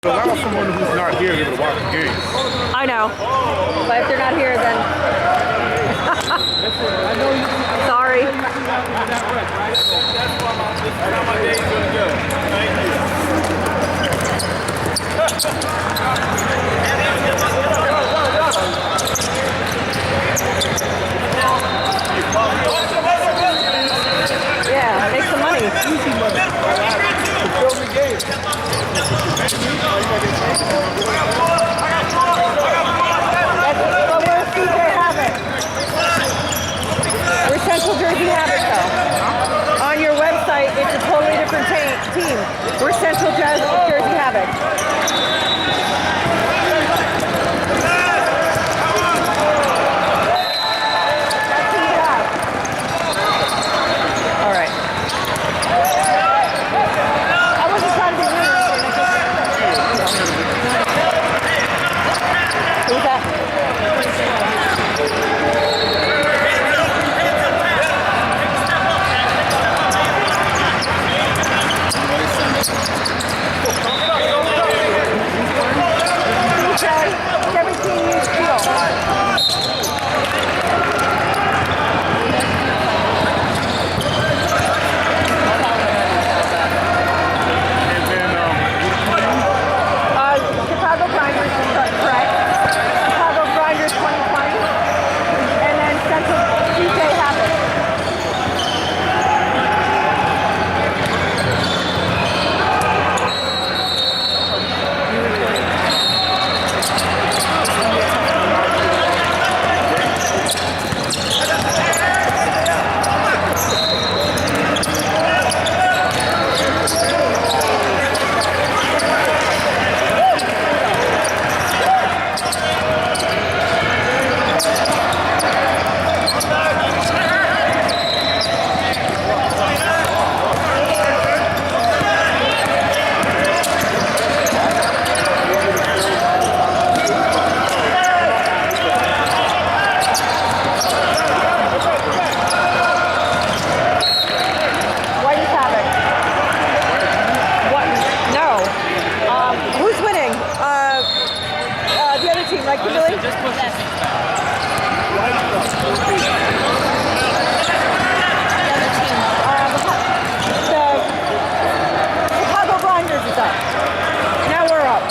Allow someone who's not here to be able to watch the game. I know. But if they're not here, then sorry. Yeah, make some money. Easy money. To fill the game. But where's CJ Havoc? We're Central Jersey Havoc, though. On your website, it's a totally different team. We're Central Jersey Havoc. That's who you have. All right. I wasn't trying to be rude. Who's that? Okay, 17 years deal. And then, Chicago Grinders, correct. Chicago Grinders 2020. And then Central CJ Havoc. White Havoc. What? No. Who's winning? The other team, right, Kimberly? Just push this. The Chicago Grinders is up. Now we're up.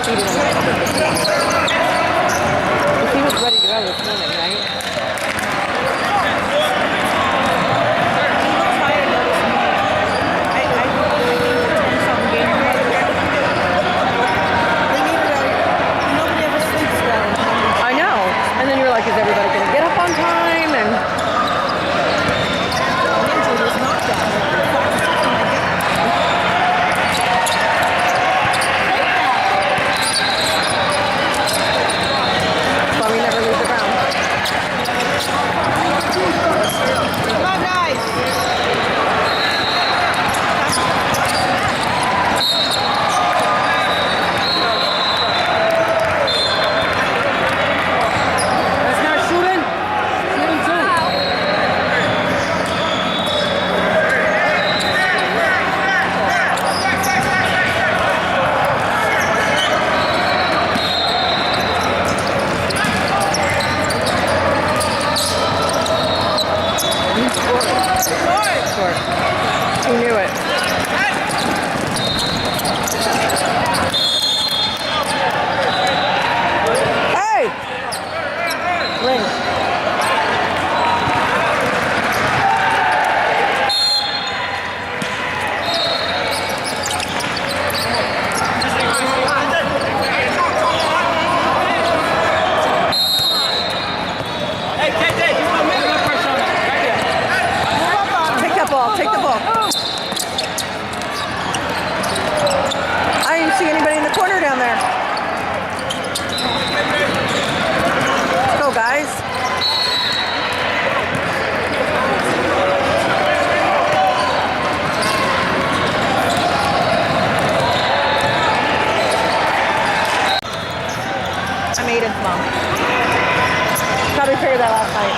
feeding him. He was ready to go this morning, right? I know. And then you're like, is everybody going to get up on time? And that's why we never lose the ground. Come on, guys. That's not shooting. Shooting too. Short. He knew it. Hey! Ring. Hey, KJ, you want me to pressure on it? Right there. Take that ball. Take the ball. I didn't see anybody in the corner down there. Let's go, guys. I'm Aiden's mom. Probably figured that last night.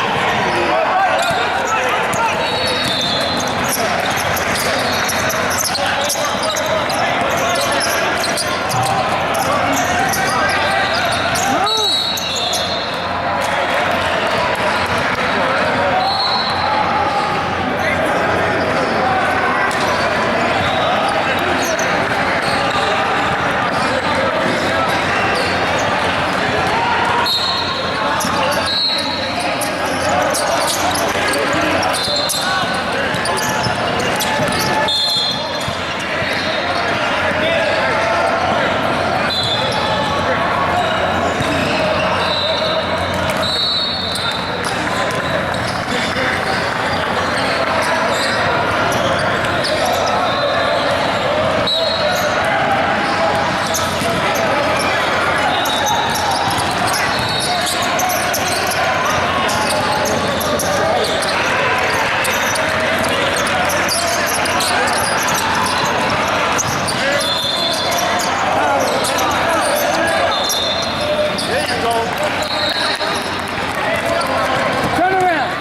Turn around.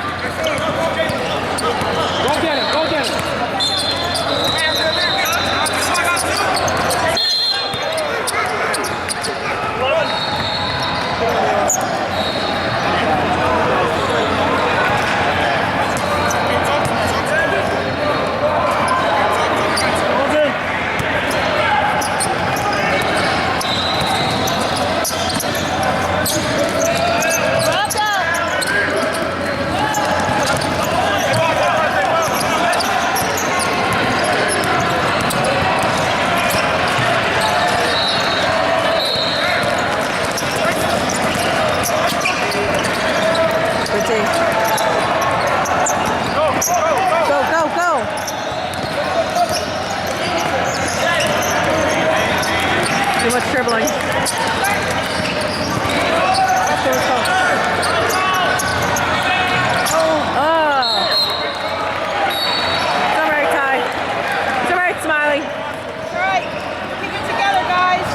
Go get him. Go get him. Richie. Go, go, go. Too much dribbling. Oh. It's all right, Ty. It's all right, Smiley. All right, keep it together, guys.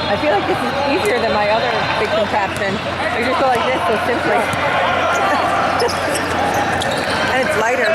I feel like this is easier than my other big contraption. I just go like this so simply. And it's lighter.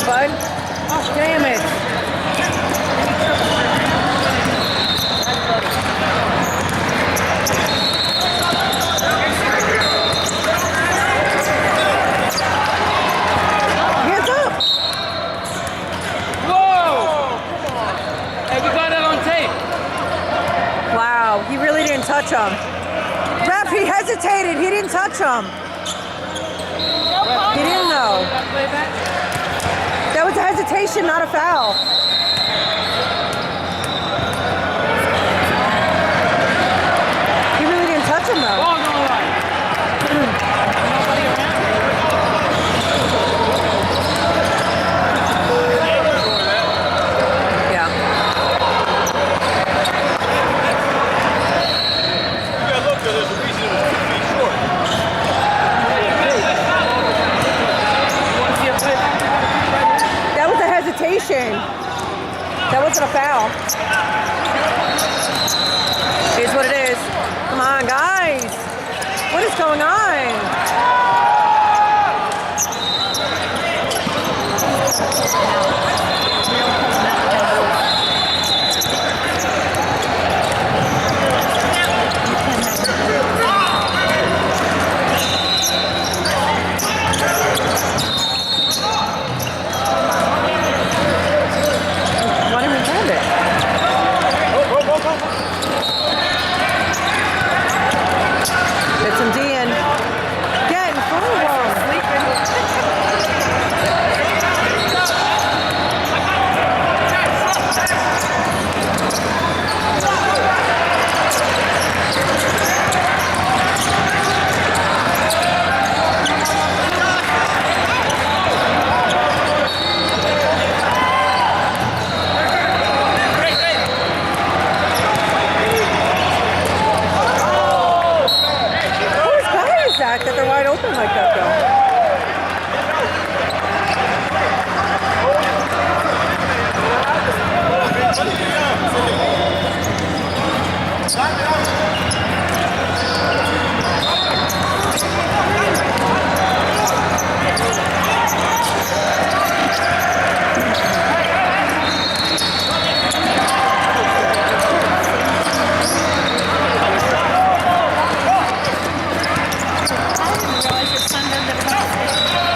on, bud. Damn it. Hands up. Whoa! Hey, we got that on tape. Wow, he really didn't touch him. Ref, he hesitated. He didn't touch him. He didn't know. That was a hesitation, not a foul. He really didn't touch him though. Ball's on the line. Yeah. Yeah, look, there's a reason it was 2 feet short. That was a hesitation. That wasn't a foul. It is what it is. Come on, guys. What is going on? Why didn't we hold it? Get some D in. Get in front of him. Whose guy is that they're wide open like that though?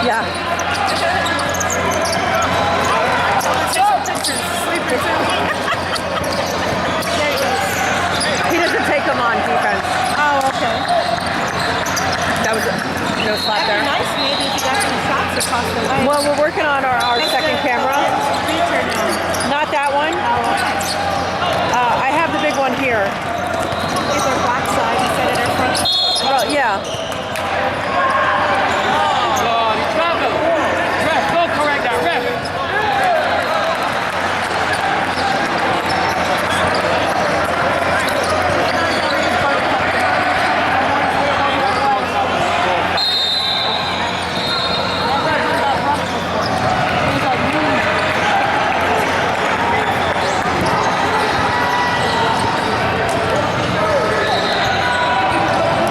Yeah. He doesn't take them on defense. Oh, okay. That was no slap That'd be there. nice maybe if you got some shots across the way. Well, we're working on our second camera. Return now. Not that one. Oh, okay. I have the big one here. Is our back side instead of their front? Well, yeah. God, he's trapping. Ref, go correct that. Ref.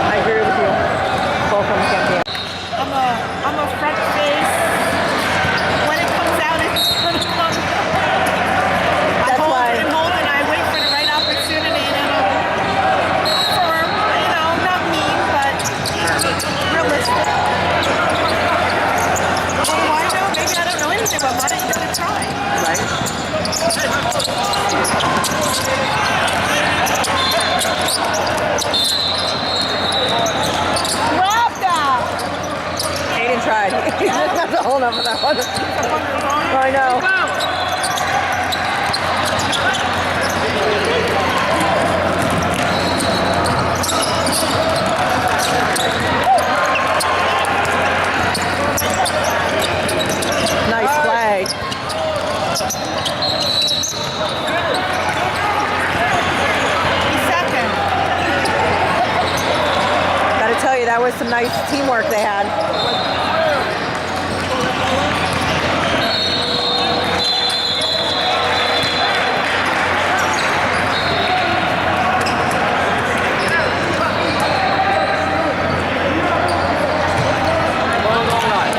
I agree with you. Both of them can't be. I'm a front face. When it comes out, it's gonna come. That's why. And hold, and I wait for the right opportunity, and I'm firm. You know, not mean, but realistic. What do I know? Maybe I don't know anything, but why don't you gonna try? Right? Love that. Aiden tried. He didn't have to hold on for that one. I know. Nice play. Second. Gotta tell you, that was some nice teamwork they had. Ball's on the line.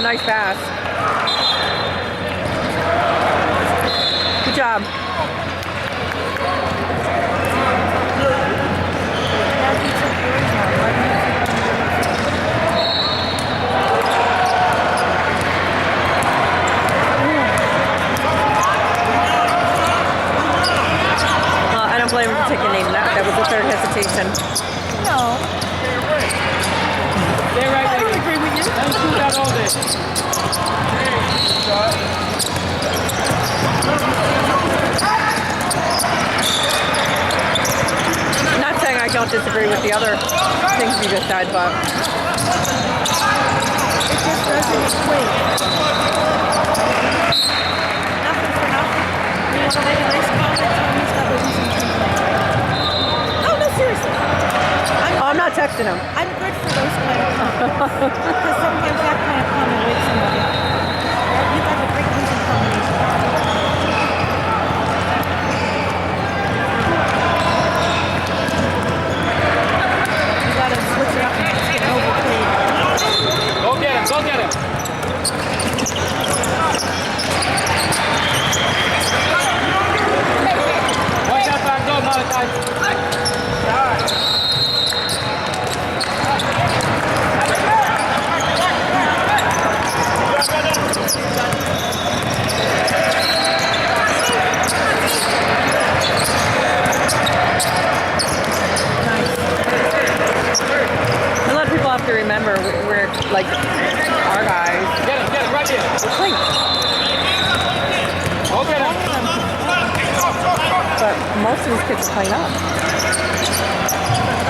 nice pass. Good job. I don't blame him for taking aim. That was the third hesitation. No, Stay right I there. don't agree with you. Let's do that all day. I'm not saying I don't disagree with the other things you just said, but It just doesn't equate. Nothing for nothing. You want to make a nice comment? Tell me stop abusing people. Oh, no, seriously. oh, I'm not texting him. I'm good for those kind of comments. Because sometimes that kind of comment wakes somebody up. You got a great losing combination. You got to switch it up and just get overplayed. Go get him. Go get him. Watch that back door, Malachi. A lot of people have to remember we're like our guys. Get him right here. Like, Go get him. but most of these kids are playing up.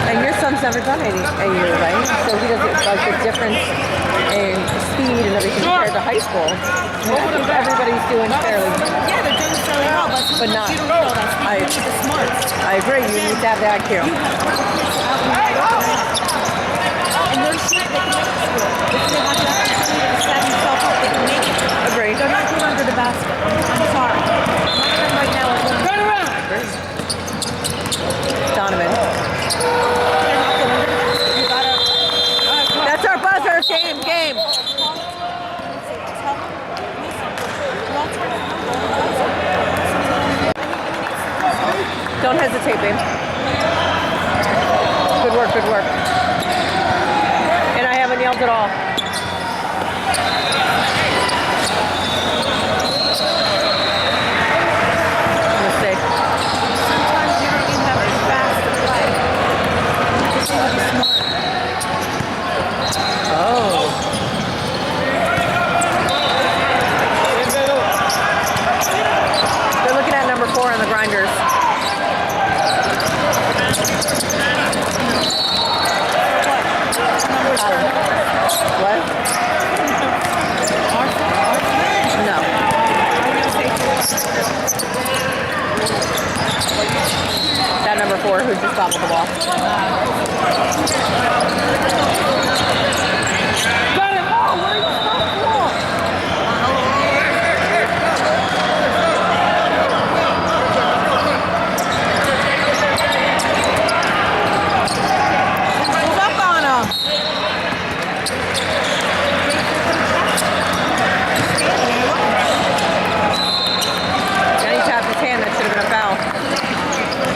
And your son's never done AU, right? So he doesn't like the difference in speed and everything compared to high school. I think everybody's doing fairly. Yeah, they're doing fairly well, but sometimes not- you don't need all that speed. I- You need the smarts. I agree. You need to have the IQ. You have to put the kids out in the open. And they're shit, they can make the score. If they have the opportunity to set themselves up, they can make it. Agree. They're not good under the basket. I'm sorry. None of them right now are good. Turn around. Donovan. They're not good under the basket. You gotta That's our buzzer. Game. tell them, listen, you all turn it on. Don't hesitate, babe. Good work. Good work. And I haven't yelled at all. Mistake. Sometimes you don't even have to be fast to play. You just need to be smart. Oh. They're looking at number 4 on the grinders. What? No. That number 4 who just bobbled the ball. Got him. Oh, where are you? Move up on them. And he tapped his hand. That should have been a foul.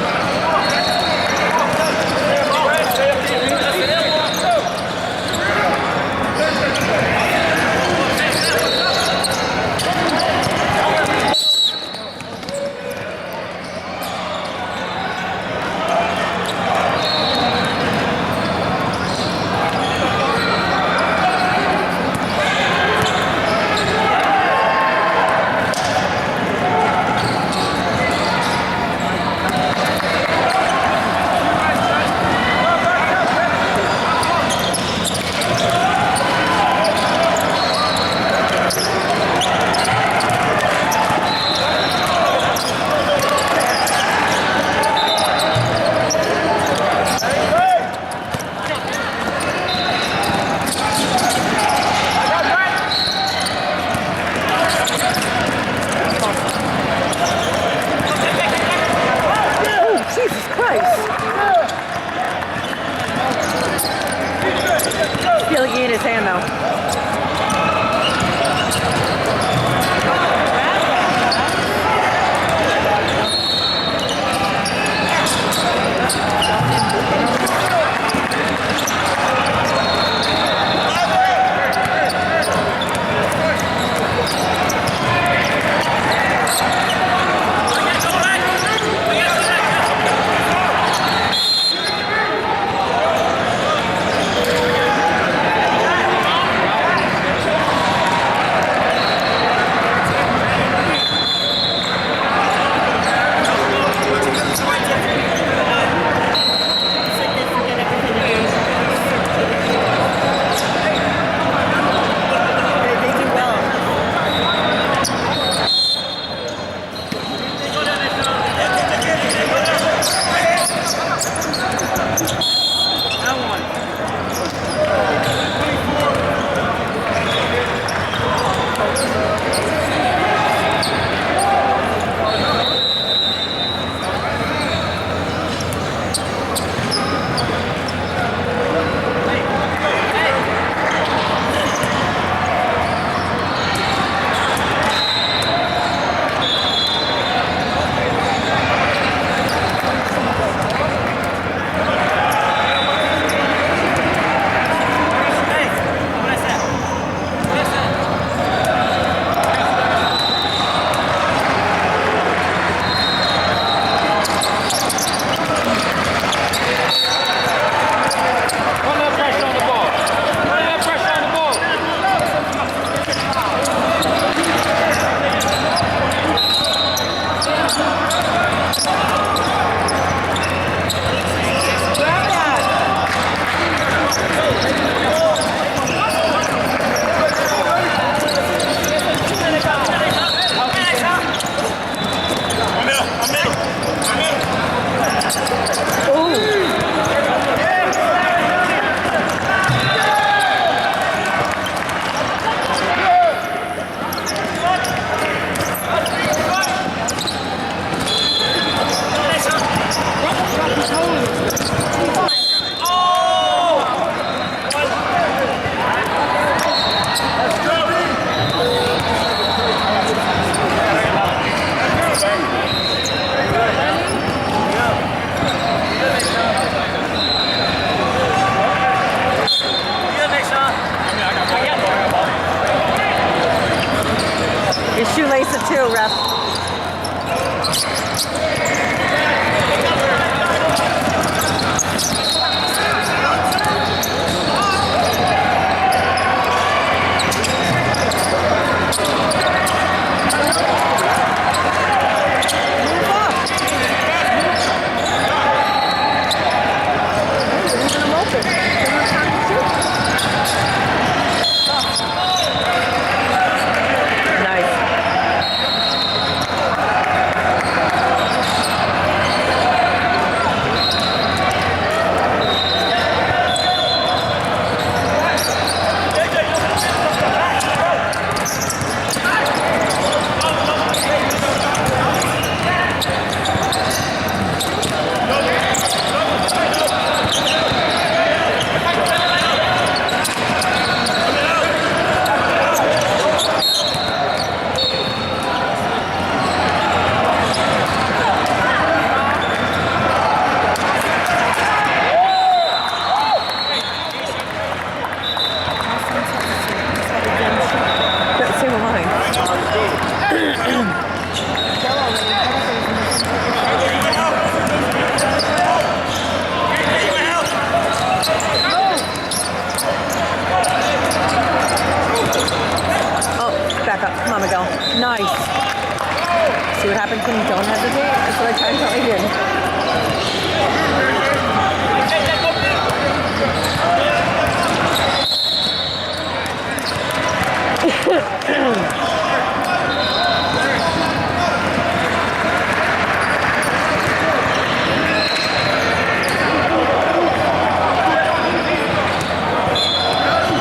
Your shoelace it too, ref. Nice. See what happens when you don't hesitate? That's what I tried to tell you.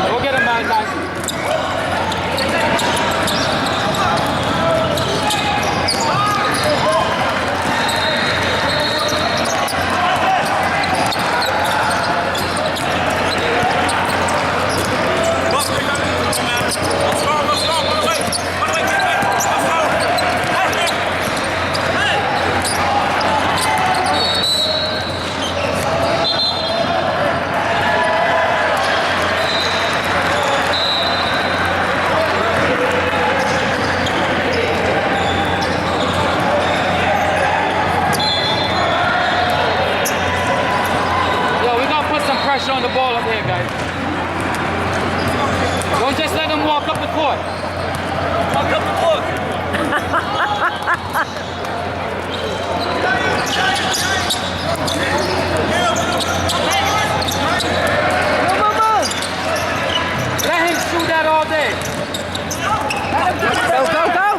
Go get him, man, guys. Pressure on the ball up here, guys. Don't just let them walk up the court. Walk up the court. Move. Let him shoot that all day. Go.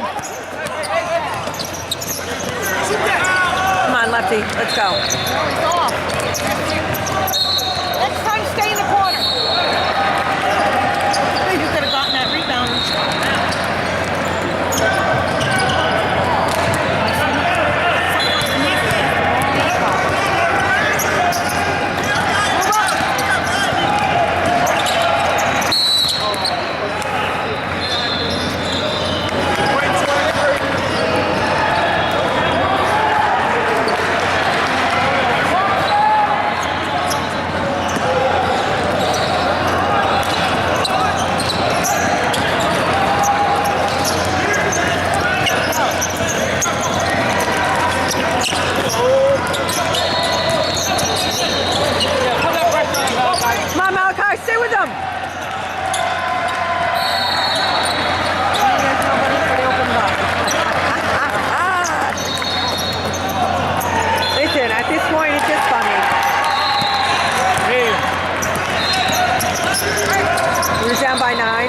Come on, Lefty. Let's go. Let's try to stay in the corner. You could have gotten that rebound and shot him out.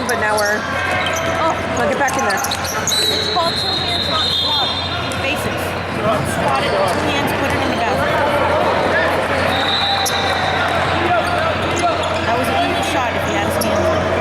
But now we're... Oh, I'll get back in there. It's called two hands, not squat. Basics. Squat it, two hands, put it in the basket. That was an easy shot if he had his hands on it.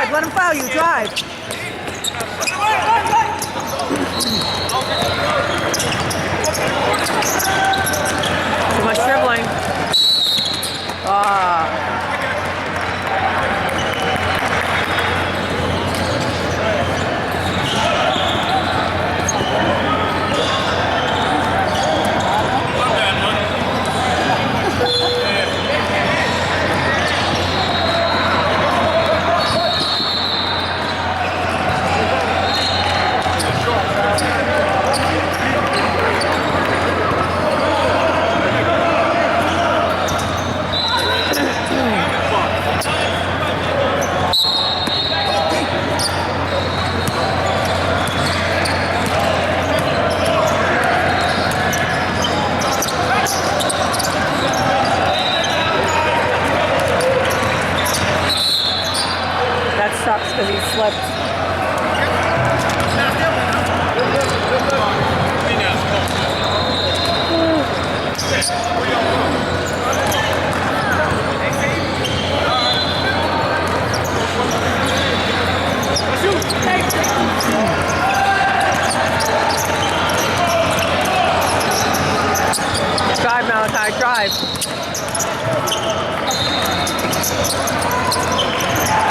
drive. Let him foul you. Drive. Too much dribbling. Ah. That sucks because he slipped. Drive, Malachi, drive.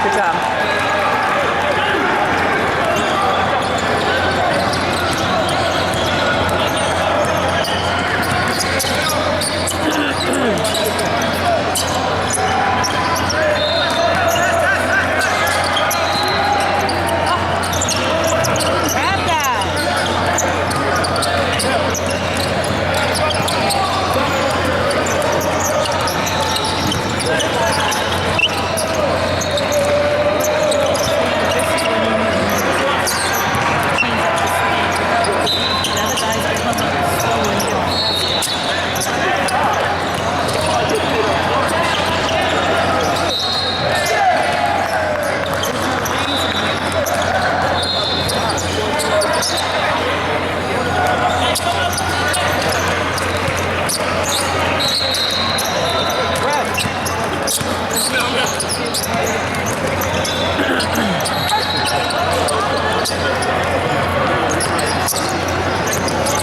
Good job. Grab that. Now the guys are coming slow and young.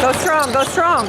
Go strong, go strong.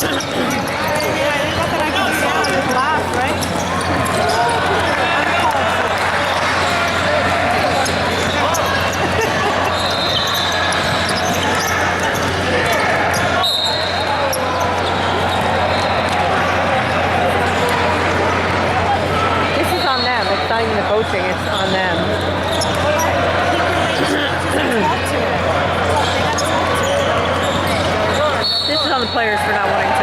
there's nothing I can do now. Just laugh, right? This is on them. It's not even the coaching. It's on them. This is on the players for not wanting to.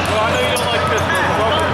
Well, I know you don't like Pittsburgh. Welcome.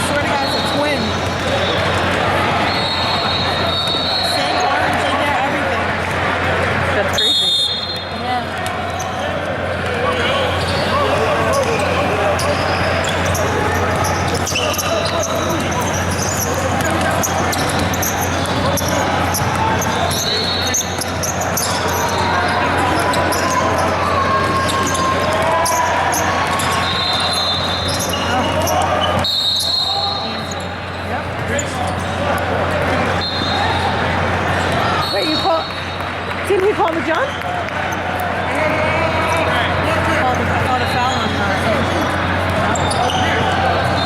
Swear to God, it's a twin. Same arms, same hair, everything. That's crazy. Yeah. Wait, you call? Didn't you call me John? Called a foul on her.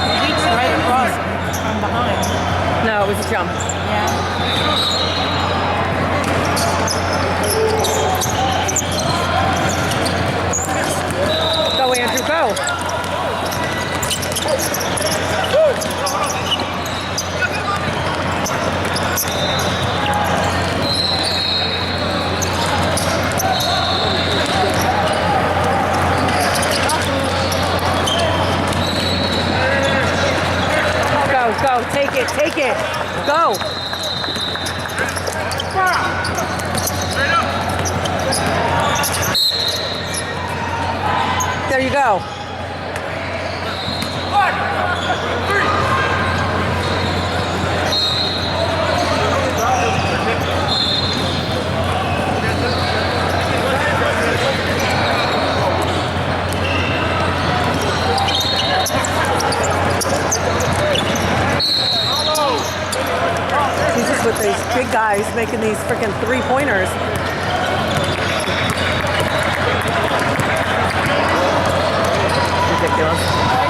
He reached right across from behind. No, it was a jump. Yeah. Go, Andrew, go. Go, take it, go. There you go. Jesus, with these big guys making these freaking three-pointers. Ridiculous.